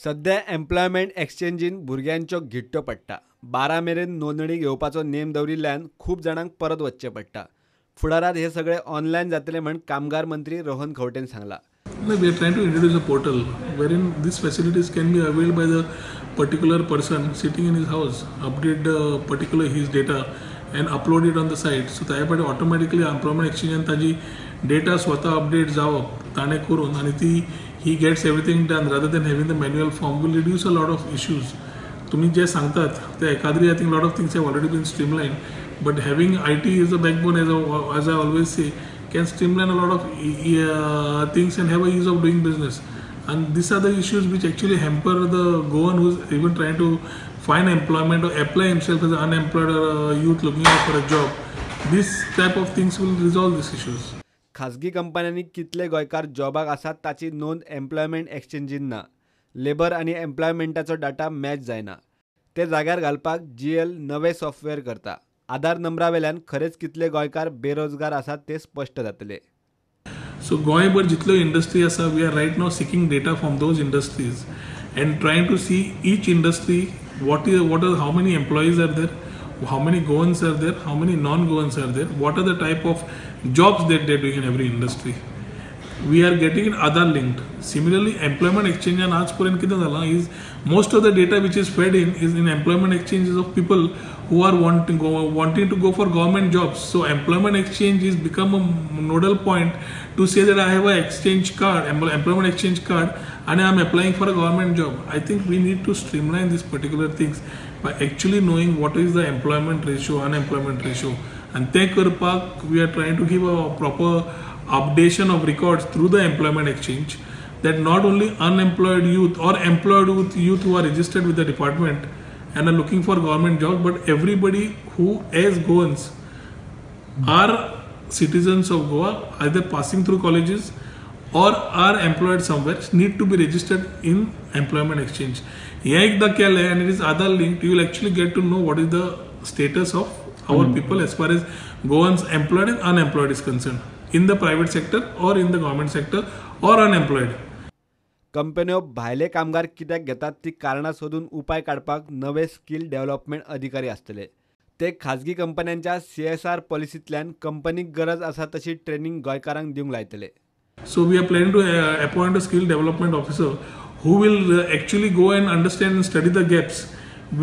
सध्या एम्प्लॉयमेंट एक्सचेंजीन भुरग्यांच्यो घिट्ट्यो पडटा। 12 मेरेन नोंदणी घेवपाचो नेम दवरिल्ल्यान खूप जाणांक परत वचचें पडटा। फुडारात हे सगळे ऑनलायन जातले म्हण कामगार मंत्री Rohan खंवटेन Sangla. No, we are trying to introduce a portal wherein these facilities can be availed by the particular person sitting in his house, update particular his data and upload it on the site. So त्यासाठी automatically employment exchange and ताजी data स्वतः update जावप ताणे करून आणि ती he gets everything done rather than having the manual form will reduce a lot of issues. तुम्ही जे सांगतात ते एखाद्री I think lot of things have already been streamlined, but having IT is the backbone as I always say can streamline a lot of things and have a ease of doing business. And these are the issues which actually hamper the Goan who's even trying to find employment or apply himself as an unemployed youth looking out for a job. This type of things will resolve these issues. खाजगी कंपन्यांनी कितले गोंयकार जॉबाक आसात ताची नोंद employment एक्सचेंजीन ना। Labour आणि एम्प्लॉयमेंटाचो data match जायना। ते जाग्यार घालपाक GL नवे सॉफ्टवेअर करता। आधार नंबरा वेल्यान खरेच कितले गोंयकार बेरोजगार आसात ते स्पष्ट जातले। So गोंयभर जितल्यो इंडस्ट्री आसा, we are right now seeking data from those industries and trying to see each industry how many employees are there, how many Goans are there, how many non-Goans are there, what are the type of jobs that they're doing in every industry. We are getting it Aadhaar linked. Similarly, employment exchange and आजपर्यंत किती झाला is most of the data which is fed in is in employment exchanges of people who are wanting to go for government jobs. So employment exchange is become a nodal point to say that I have an exchange card, employment exchange card, and I am applying for a government job. I think we need to streamline these particular things by actually knowing what is the employment ratio, unemployment ratio, and ते करपाक we are trying to give a proper updation of records through the employment exchange, that not only unemployed youth or employed youth who are registered with the department and are looking for government jobs, but everybody who as Goans are citizens of Goa, either passing through colleges or are employed somewhere, need to be registered in employment exchange. हे एकदा केले and it is Aadhaar linked, you will actually get to know what is the status of our people as far as Goans employed and unemployed is concerned, in the private sector or in the government sector or unemployed. कंपन्यो भायले कामगार कित्याक घेतात ती कारणां सोदून उपाय काडपाक नवे स्किल डेव्हलपमेंट अधिकारी आसतले। ते खाजगी कंपन्यांच्या CSR पॉलिसींतल्यान कंपनीक गरज आसा तशी ट्रेनिंग गोंयकारांक दिवंक लायतले। So we are planning to appoint a skill development officer who will actually go and understand and study the gaps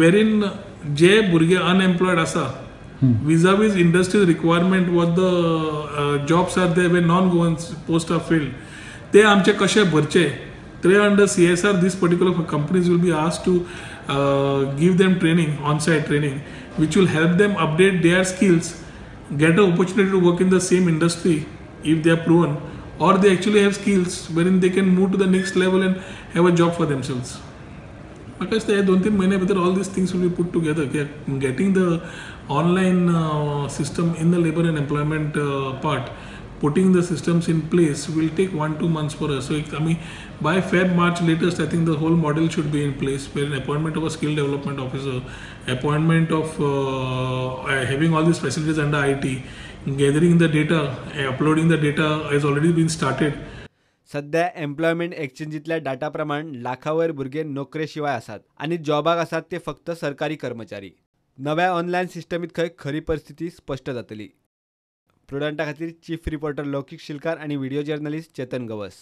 wherein जे भुरगे unemployed आसा vis-a-vis industry's requirement what the jobs are there where non-Goans posts are filled, ते आमचे कशे भरचे, they under CSR these particular companies will be asked to give them training, on-site training, which will help them update their skills, get an opportunity to work in the same industry if they are proven, or they actually have skills wherein they can move to the next level and have a job for themselves. Because they 2-3 महीने भीतर all these things will be put together. Getting the online system in the labor and employment part, putting the systems in place will take 1-2 months for us. So I mean, by Feb March latest, I think the whole model should be in place, where an appointment of a skill development officer, appointment of having all these facilities under IT, gathering the data, uploading the data has already been started. सध्या employment एक्सचेंजीतल्या data प्रमाण लाखावयर भुरगे नोकरेशिवाय आसात आणि जॉबाक आसात ते फक्त सरकारी कर्मचारी। नव्या ऑनलायन सिस्टमीत खंय खरी परिस्थिती स्पष्ट जातली। प्रुडंटा खातीर चीफ रिपोर्टर लौकिक शिलकार आणि व्हिडिओ जर्नलिस्ट चेतन गवस।